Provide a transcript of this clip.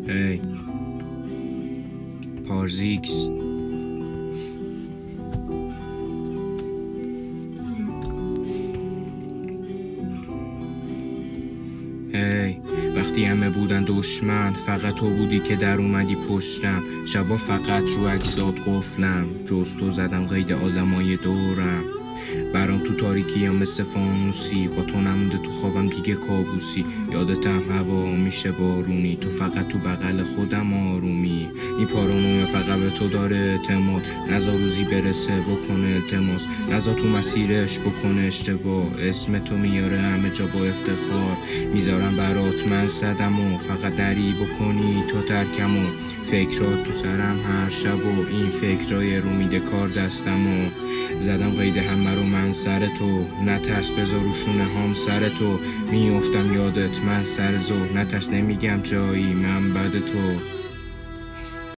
هی پارزیکس هی وقتی همه بودن دشمن، فقط تو بودی که در اومدی پشتم. شبا فقط رو عکسات قفلم، جز تو زدم قید آدمای دورم. برام تو تاریکی یا مثل فانوسی، با تو نمونده تو خوابم دیگه کابوسی. یادتم هوا میشه بارونی، تو فقط تو بغل خودم آرومی. این پارانویا فقط به تو داره اعتماد، نزا روزی برسه بکنه التماس، نزا تو مسیرش بکنه اشتباه. اسم تو میاره همه جا با افتخار، میذارم برات من صدمو، فقط نری بکنی تو ترکمو. فکرات تو سرم هر شب و این فکرای رو میده کار دستمو. زدم قید همه رو من سر تو، نترس بذار روشونه هام سر تو. میافتم یادت من سر ظهر، نترس نمیگم جایی من بد تو.